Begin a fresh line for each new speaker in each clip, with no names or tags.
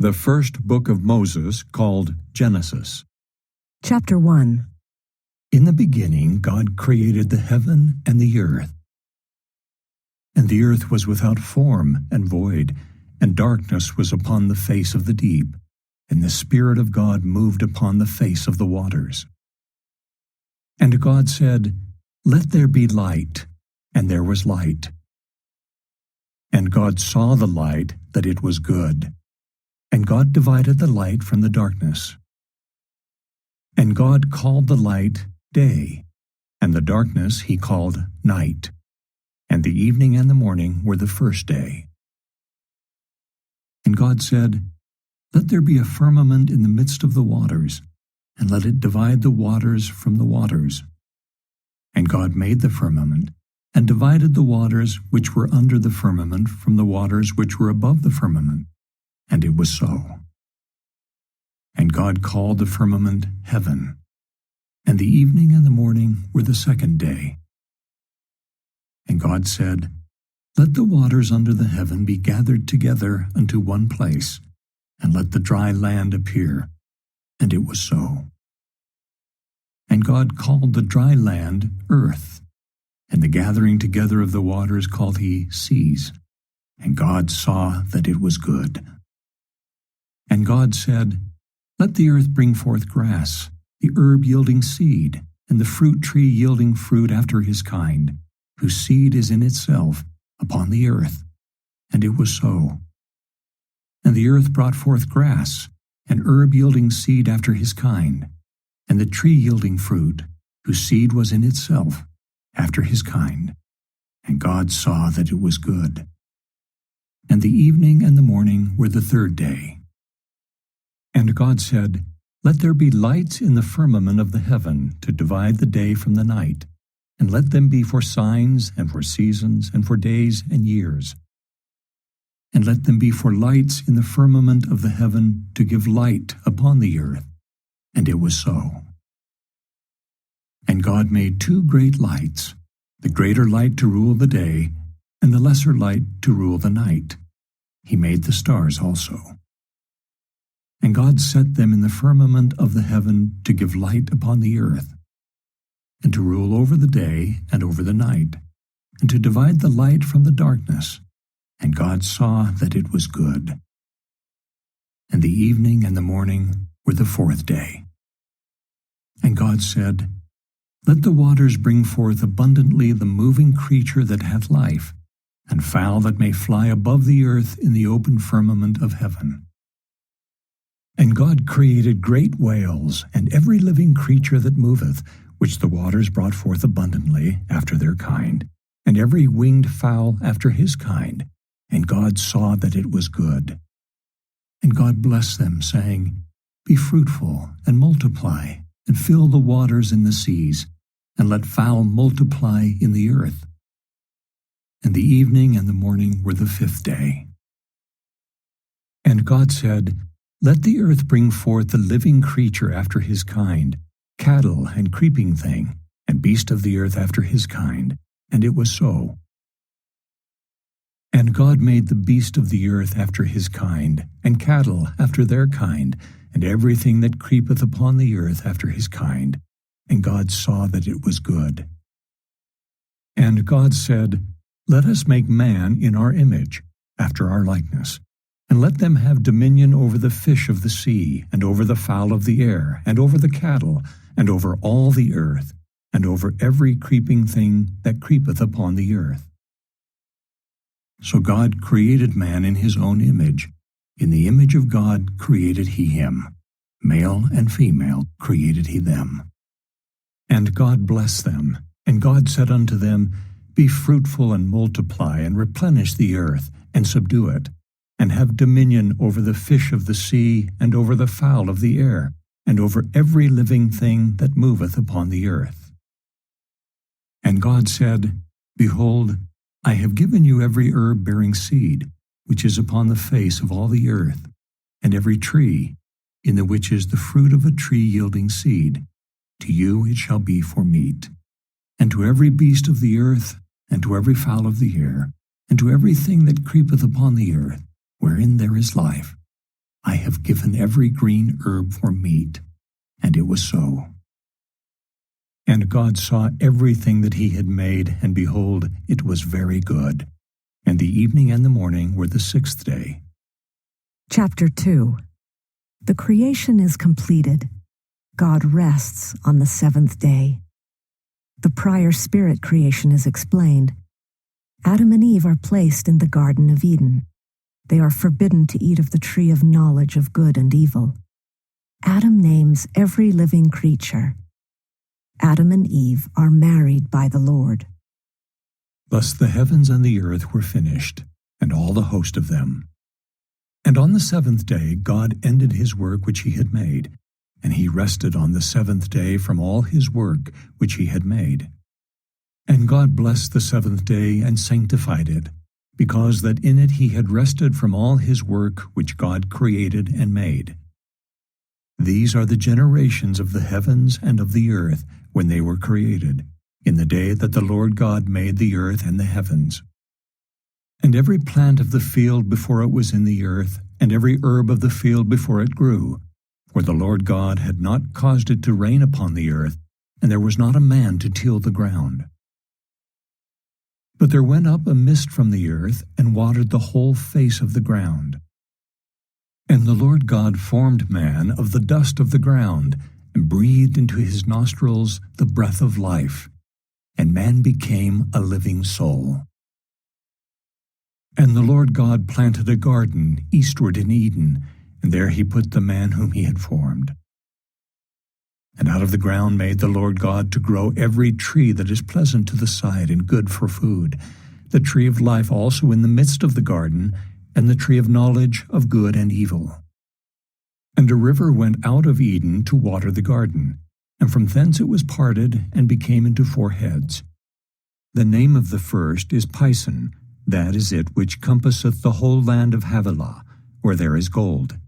The first book of Moses, called Genesis.
Chapter 1.
In the beginning God created the heaven and the earth. And the earth was without form and void, and darkness was upon the face of the deep, and the Spirit of God moved upon the face of the waters. And God said, "Let there be light," and there was light. And God saw the light, that it was good. And God divided the light from the darkness. And God called the light day, and the darkness he called night. And the evening and the morning were the first day. And God said, "Let there be a firmament in the midst of the waters, and let it divide the waters from the waters." And God made the firmament, and divided the waters which were under the firmament from the waters which were above the firmament. And it was so. And God called the firmament heaven. And the evening and the morning were the second day. And God said, "Let the waters under the heaven be gathered together unto one place, and let the dry land appear." And it was so. And God called the dry land earth, and the gathering together of the waters called he seas. And God saw that it was good. And God said, "Let the earth bring forth grass, the herb yielding seed, and the fruit tree yielding fruit after his kind, whose seed is in itself upon the earth." And it was so. And the earth brought forth grass, and herb yielding seed after his kind, and the tree yielding fruit, whose seed was in itself after his kind. And God saw that it was good. And the evening and the morning were the third day. And God said, "Let there be lights in the firmament of the heaven to divide the day from the night, and let them be for signs and for seasons and for days and years. And let them be for lights in the firmament of the heaven to give light upon the earth." And it was so. And God made two great lights, the greater light to rule the day, and the lesser light to rule the night. He made the stars also. And God set them in the firmament of the heaven to give light upon the earth, and to rule over the day and over the night, and to divide the light from the darkness. And God saw that it was good. And the evening and the morning were the fourth day. And God said, "Let the waters bring forth abundantly the moving creature that hath life, and fowl that may fly above the earth in the open firmament of heaven." And God created great whales, and every living creature that moveth, which the waters brought forth abundantly after their kind, and every winged fowl after his kind. And God saw that it was good. And God blessed them, saying, "Be fruitful, and multiply, and fill the waters in the seas, and let fowl multiply in the earth." And the evening and the morning were the fifth day. And God said, "Let the earth bring forth the living creature after his kind, cattle and creeping thing, and beast of the earth after his kind." And it was so. And God made the beast of the earth after his kind, and cattle after their kind, and everything that creepeth upon the earth after his kind. And God saw that it was good. And God said, "Let us make man in our image, after our likeness, and let them have dominion over the fish of the sea, and over the fowl of the air, and over the cattle, and over all the earth, and over every creeping thing that creepeth upon the earth." So God created man in his own image. In the image of God created he him. Male and female created he them. And God blessed them. And God said unto them, "Be fruitful and multiply, and replenish the earth, and subdue it, and have dominion over the fish of the sea, and over the fowl of the air, and over every living thing that moveth upon the earth." And God said, "Behold, I have given you every herb bearing seed, which is upon the face of all the earth, and every tree, in the which is the fruit of a tree yielding seed. To you it shall be for meat. And to every beast of the earth, and to every fowl of the air, and to everything that creepeth upon the earth, wherein there is life, I have given every green herb for meat. And it was so. And God saw everything that he had made, and behold, it was very good. And the evening and the morning were the sixth day.
Chapter 2. The creation is completed. God rests on the seventh day. The prior spirit creation is explained. Adam and Eve are placed in the Garden of Eden. They are forbidden to eat of the tree of knowledge of good and evil. Adam names every living creature. Adam and Eve are married by the Lord.
Thus the heavens and the earth were finished, and all the host of them. And on the seventh day God ended his work which he had made, and he rested on the seventh day from all his work which he had made. And God blessed the seventh day and sanctified it, because that in it he had rested from all his work which God created and made. These are the generations of the heavens and of the earth when they were created, in the day that the Lord God made the earth and the heavens. And every plant of the field before it was in the earth, and every herb of the field before it grew, for the Lord God had not caused it to rain upon the earth, and there was not a man to till the ground. But there went up a mist from the earth, and watered the whole face of the ground. And the Lord God formed man of the dust of the ground, and breathed into his nostrils the breath of life, and man became a living soul. And the Lord God planted a garden eastward in Eden, and there he put the man whom he had formed. And out of the ground made the Lord God to grow every tree that is pleasant to the sight and good for food, the tree of life also in the midst of the garden, and the tree of knowledge of good and evil. And a river went out of Eden to water the garden, and from thence it was parted, and became into 4 heads. The name of the first is Pison, that is it which compasseth the whole land of Havilah, where there is gold.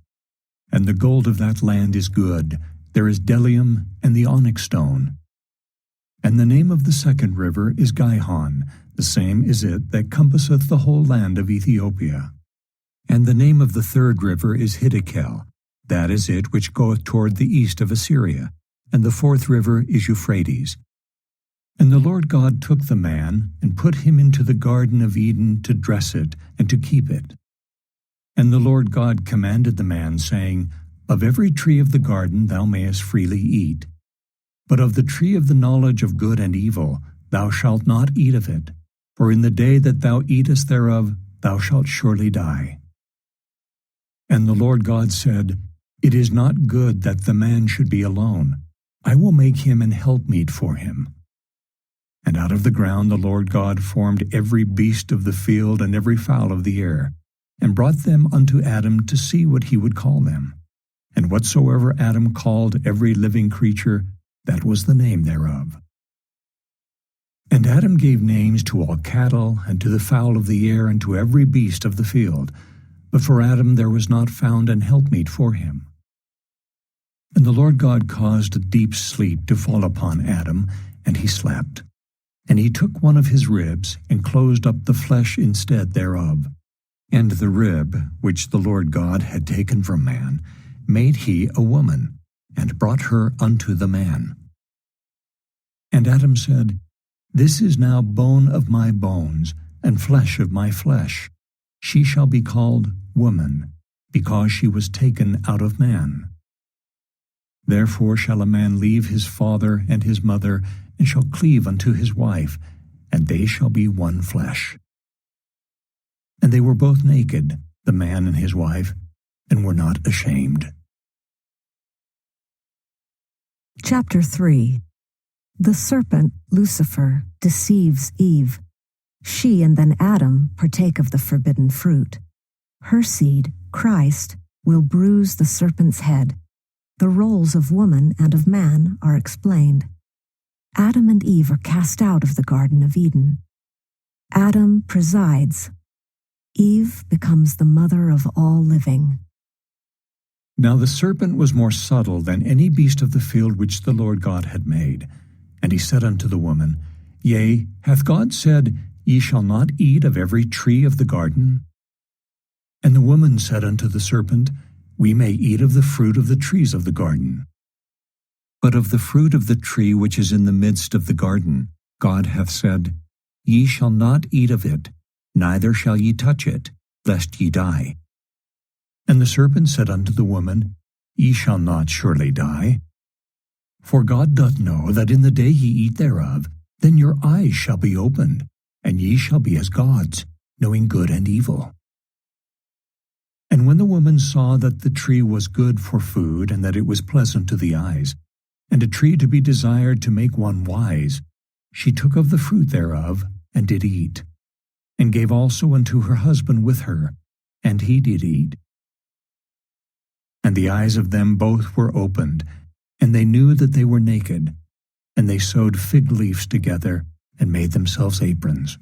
And the gold of that land is good, there is bdellium and the onyx stone. And the name of the second river is Gihon, the same is it that compasseth the whole land of Ethiopia. And the name of the third river is Hiddekel, that is it which goeth toward the east of Assyria. And the fourth river is Euphrates. And the Lord God took the man, and put him into the Garden of Eden to dress it, and to keep it. And the Lord God commanded the man, saying, Of every tree of the garden thou mayest freely eat, but of the tree of the knowledge of good and evil thou shalt not eat of it, for in the day that thou eatest thereof thou shalt surely die. And the Lord God said, It is not good that the man should be alone. I will make him an helpmeet for him. And out of the ground the Lord God formed every beast of the field and every fowl of the air, and brought them unto Adam to see what he would call them. And whatsoever Adam called every living creature, that was the name thereof. And Adam gave names to all cattle, and to the fowl of the air, and to every beast of the field. But for Adam there was not found an helpmeet for him. And the Lord God caused a deep sleep to fall upon Adam, and he slept. And he took one of his ribs, and closed up the flesh instead thereof. And the rib, which the Lord God had taken from man, made he a woman, and brought her unto the man. And Adam said, This is now bone of my bones, and flesh of my flesh. She shall be called woman, because she was taken out of man. Therefore shall a man leave his father and his mother, and shall cleave unto his wife, and they shall be one flesh. And they were both naked, the man and his wife, and were not ashamed.
Chapter 3. The serpent, Lucifer, deceives Eve. She and then Adam partake of the forbidden fruit. Her seed, Christ, will bruise the serpent's head. The roles of woman and of man are explained. Adam and Eve are cast out of the Garden of Eden. Adam presides. Eve becomes the mother of all living.
Now the serpent was more subtle than any beast of the field which the Lord God had made. And he said unto the woman, Yea, hath God said, Ye shall not eat of every tree of the garden? And the woman said unto the serpent, We may eat of the fruit of the trees of the garden. But of the fruit of the tree which is in the midst of the garden, God hath said, Ye shall not eat of it, neither shall ye touch it, lest ye die. And the serpent said unto the woman, Ye shall not surely die. For God doth know that in the day ye eat thereof, then your eyes shall be opened, and ye shall be as gods, knowing good and evil. And when the woman saw that the tree was good for food, and that it was pleasant to the eyes, and a tree to be desired to make one wise, she took of the fruit thereof, and did eat, and gave also unto her husband with her, and he did eat. And the eyes of them both were opened, and they knew that they were naked, and they sewed fig leaves together, and made themselves aprons.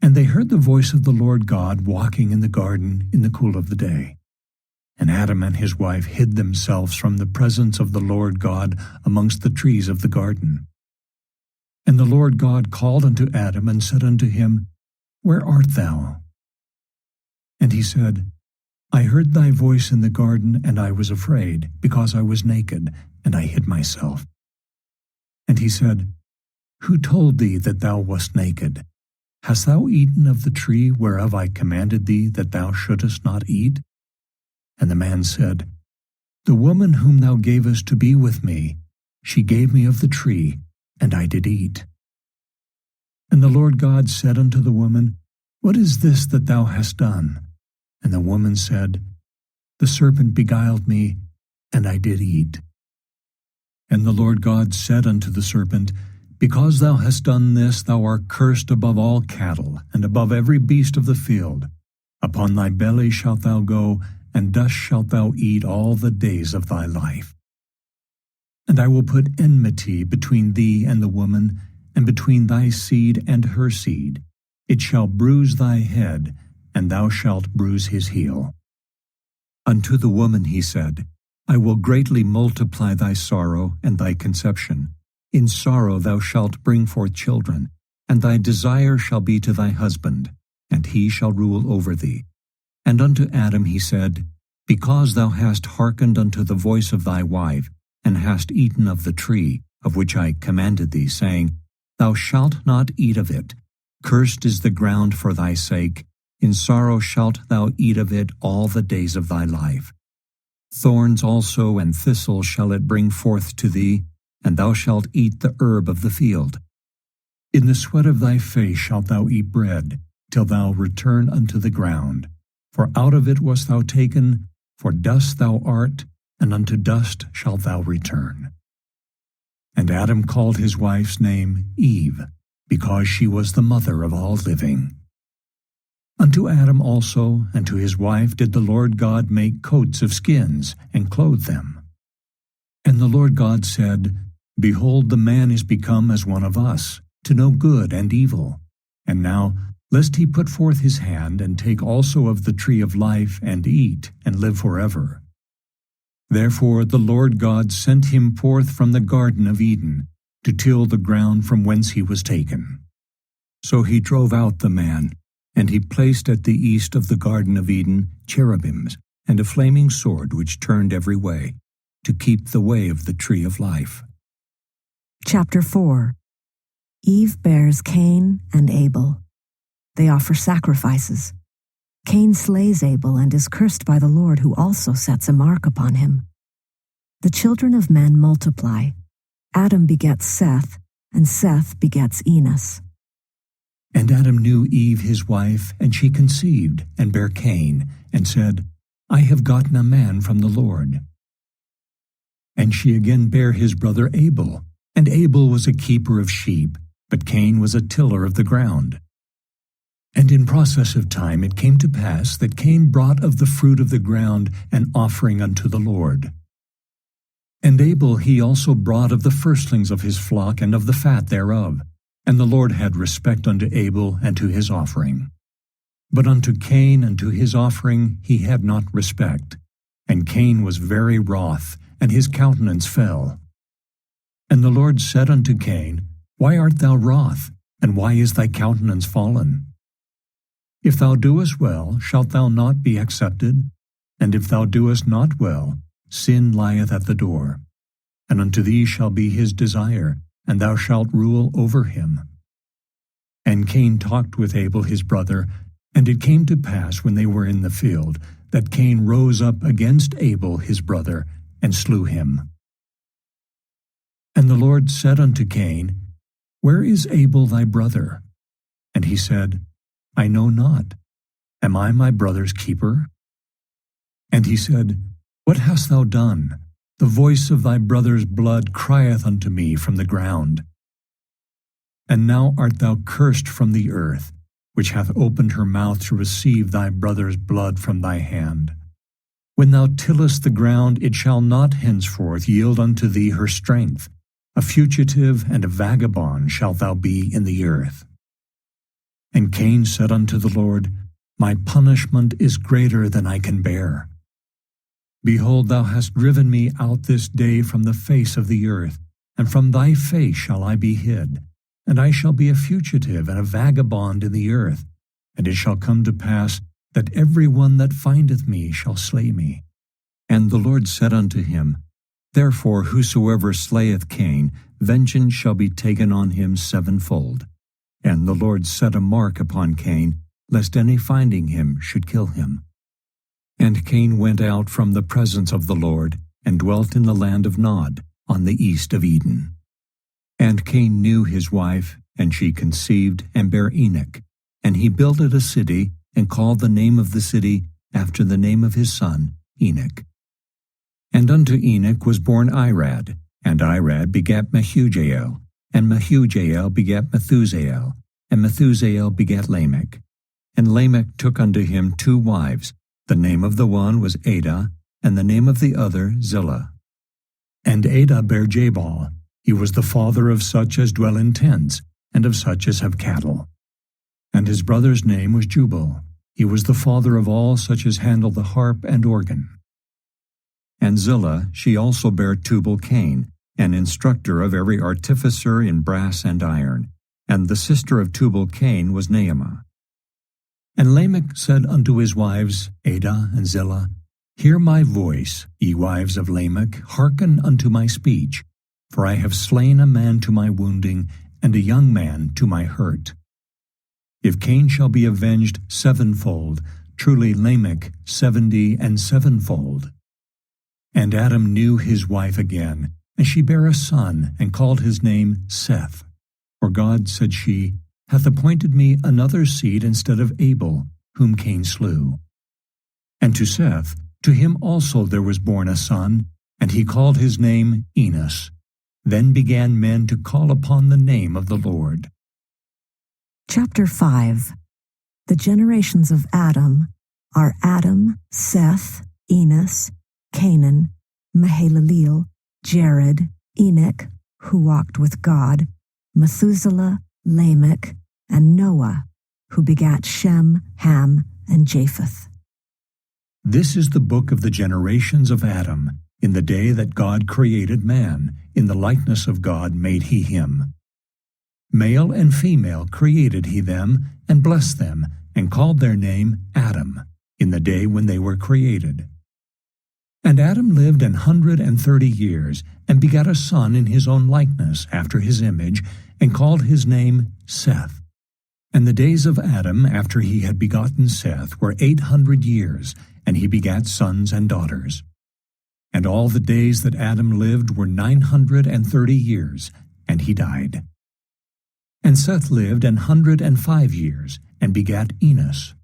And they heard the voice of the Lord God walking in the garden in the cool of the day. And Adam and his wife hid themselves from the presence of the Lord God amongst the trees of the garden. And the Lord God called unto Adam, and said unto him, Where art thou? And he said, I heard thy voice in the garden, and I was afraid, because I was naked, and I hid myself. And he said, Who told thee that thou wast naked? Hast thou eaten of the tree whereof I commanded thee that thou shouldest not eat? And the man said, The woman whom thou gavest to be with me, she gave me of the tree, and I did eat. And the Lord God said unto the woman, What is this that thou hast done? And the woman said, The serpent beguiled me, and I did eat. And the Lord God said unto the serpent, Because thou hast done this, thou art cursed above all cattle, and above every beast of the field. Upon thy belly shalt thou go, and dust shalt thou eat all the days of thy life. And I will put enmity between thee and the woman, and between thy seed and her seed. It shall bruise thy head, and thou shalt bruise his heel. Unto the woman he said, I will greatly multiply thy sorrow and thy conception. In sorrow thou shalt bring forth children, and thy desire shall be to thy husband, and he shall rule over thee. And unto Adam he said, Because thou hast hearkened unto the voice of thy wife, and hast eaten of the tree, of which I commanded thee, saying, Thou shalt not eat of it. Cursed is the ground for thy sake. In sorrow shalt thou eat of it all the days of thy life. Thorns also and thistles shall it bring forth to thee, and thou shalt eat the herb of the field. In the sweat of thy face shalt thou eat bread, till thou return unto the ground. For out of it wast thou taken, for dust thou art, and unto dust shalt thou return. And Adam called his wife's name Eve, because she was the mother of all living. Unto Adam also and to his wife did the Lord God make coats of skins, and clothe them. And the Lord God said, Behold, the man is become as one of us, to know good and evil. And now, lest he put forth his hand, and take also of the tree of life, and eat, and live forever. Therefore the Lord God sent him forth from the Garden of Eden, to till the ground from whence he was taken. So he drove out the man, and he placed at the east of the Garden of Eden cherubims, and a flaming sword which turned every way, to keep the way of the tree of life.
Chapter 4. Eve bears Cain and Abel. They offer sacrifices. Cain slays Abel and is cursed by the Lord, who also sets a mark upon him. The children of men multiply. Adam begets Seth, and Seth begets Enos.
And Adam knew Eve his wife, and she conceived, and bare Cain, and said, I have gotten a man from the Lord. And she again bare his brother Abel, and Abel was a keeper of sheep, but Cain was a tiller of the ground. And in process of time it came to pass that Cain brought of the fruit of the ground an offering unto the Lord. And Abel he also brought of the firstlings of his flock and of the fat thereof. And the Lord had respect unto Abel and to his offering. But unto Cain and to his offering he had not respect. And Cain was very wroth, and his countenance fell. And the Lord said unto Cain, Why art thou wroth, and why is thy countenance fallen? If thou doest well, shalt thou not be accepted? and if thou doest not well, sin lieth at the door. And unto thee shall be his desire, and thou shalt rule over him. And Cain talked with Abel his brother, and it came to pass when they were in the field, that Cain rose up against Abel his brother, and slew him. And the Lord said unto Cain, Where is Abel thy brother? And he said, I know not. Am I my brother's keeper? And he said, What hast thou done? The voice of thy brother's blood crieth unto me from the ground. And now art thou cursed from the earth, which hath opened her mouth to receive thy brother's blood from thy hand. When thou tillest the ground, it shall not henceforth yield unto thee her strength. A fugitive and a vagabond shalt thou be in the earth. And Cain said unto the Lord, My punishment is greater than I can bear. Behold, thou hast driven me out this day from the face of the earth, and from thy face shall I be hid. And I shall be a fugitive and a vagabond in the earth. And it shall come to pass that every one that findeth me shall slay me. And the Lord said unto him, Therefore whosoever slayeth Cain, vengeance shall be taken on him sevenfold. And the Lord set a mark upon Cain, lest any finding him should kill him. And Cain went out from the presence of the Lord, and dwelt in the land of Nod, on the east of Eden. And Cain knew his wife, and she conceived and bare Enoch. And he builded a city, and called the name of the city after the name of his son, Enoch. And unto Enoch was born Irad, and Irad begat Mehujael, and Mehujael begat Methusael, and Methusael begat Lamech. And Lamech took unto him 2 wives. The name of the one was Adah, and the name of the other Zillah. And Adah bare Jabal. He was the father of such as dwell in tents, and of such as have cattle. And his brother's name was Jubal. He was the father of all such as handle the harp and organ. And Zillah, she also bare Tubal-Cain, an instructor of every artificer in brass and iron. And the sister of Tubal-Cain was Naamah. And Lamech said unto his wives, Adah and Zillah, Hear my voice, ye wives of Lamech, hearken unto my speech. For I have slain a man to my wounding, and a young man to my hurt. If Cain shall be avenged sevenfold, truly Lamech 70 and sevenfold. And Adam knew his wife again, and she bare a son, and called his name Seth. For God, said she, hath appointed me another seed instead of Abel, whom Cain slew. And to Seth, to him also there was born a son, and he called his name Enos. Then began men to call upon the name of the Lord.
Chapter 5. The generations of Adam are Adam, Seth, Enos, Canaan, Mahalaleel, Jared, Enoch, who walked with God, Methuselah, Lamech, and Noah, who begat Shem, Ham, and Japheth.
This is the book of the generations of Adam. In the day that God created man, in the likeness of God made he him. Male and female created he them, and blessed them, and called their name Adam, in the day when they were created. And Adam lived 130 years, and begat a son in his own likeness, after his image, and called his name Seth. And the days of Adam, after he had begotten Seth, were 800 years, and he begat sons and daughters. And all the days that Adam lived were 930 years, and he died. And Seth lived 105 years, and begat Enos.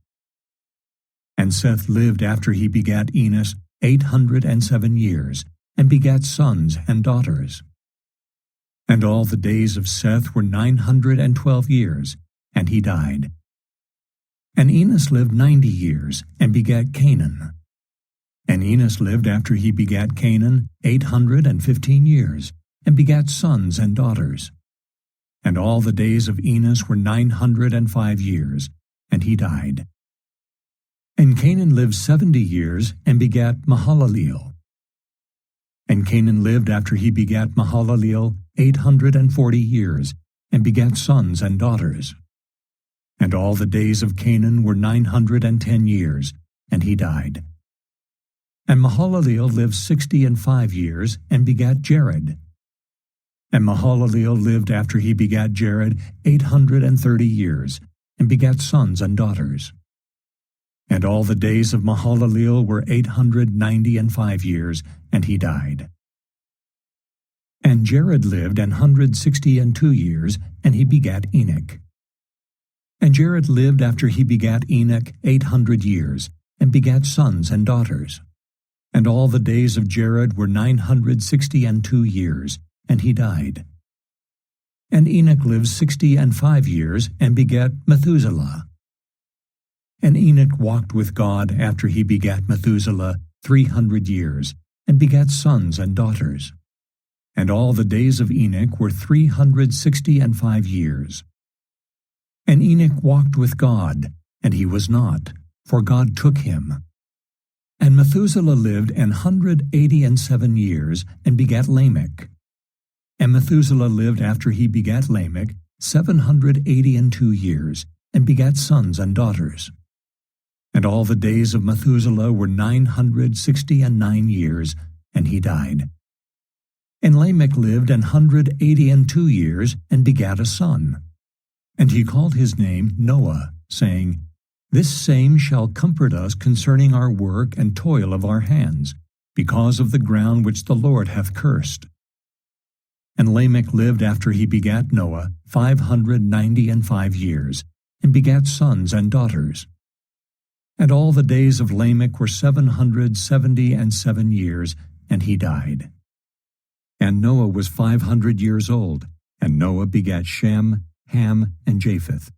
And Seth lived after he begat Enos 807 years, and begat sons and daughters. And all the days of Seth were 912 years, and he died. And Enos lived 90 years, and begat Canaan. And Enos lived after he begat Canaan 815 years, and begat sons and daughters. And all the days of Enos were 905 years, and he died. And Canaan lived 70 years, and begat Mahalaleel. And Canaan lived after he begat Mahalaleel 840 years, and begat sons and daughters. And all the days of Canaan were 910 years, and he died. And Mahalaleel lived 65 years, and begat Jared. And Mahalaleel lived after he begat Jared 830 years, and begat sons and daughters. And all the days of Mahalaleel were 895 years, and he died. And Jared lived 162 years, and he begat Enoch. And Jared lived after he begat Enoch 800 years, and begat sons and daughters. And all the days of Jared were 962 years, and he died. And Enoch lived 65 years, and begat Methuselah. And Enoch walked with God after he begat Methuselah 300 years, and begat sons and daughters. And all the days of Enoch were 365 years. And Enoch walked with God, and he was not, for God took him. And Methuselah lived 187 years, and begat Lamech. And Methuselah lived after he begat Lamech 782 years, and begat sons and daughters. And all the days of Methuselah were 969 years, and he died. And Lamech lived 182 years, and begat a son. And he called his name Noah, saying, This same shall comfort us concerning our work and toil of our hands, because of the ground which the Lord hath cursed. And Lamech lived after he begat Noah 595 years, and begat sons and daughters. And all the days of Lamech were 777 years, and he died. And Noah was 500 years old, and Noah begat Shem, Ham, and Japheth.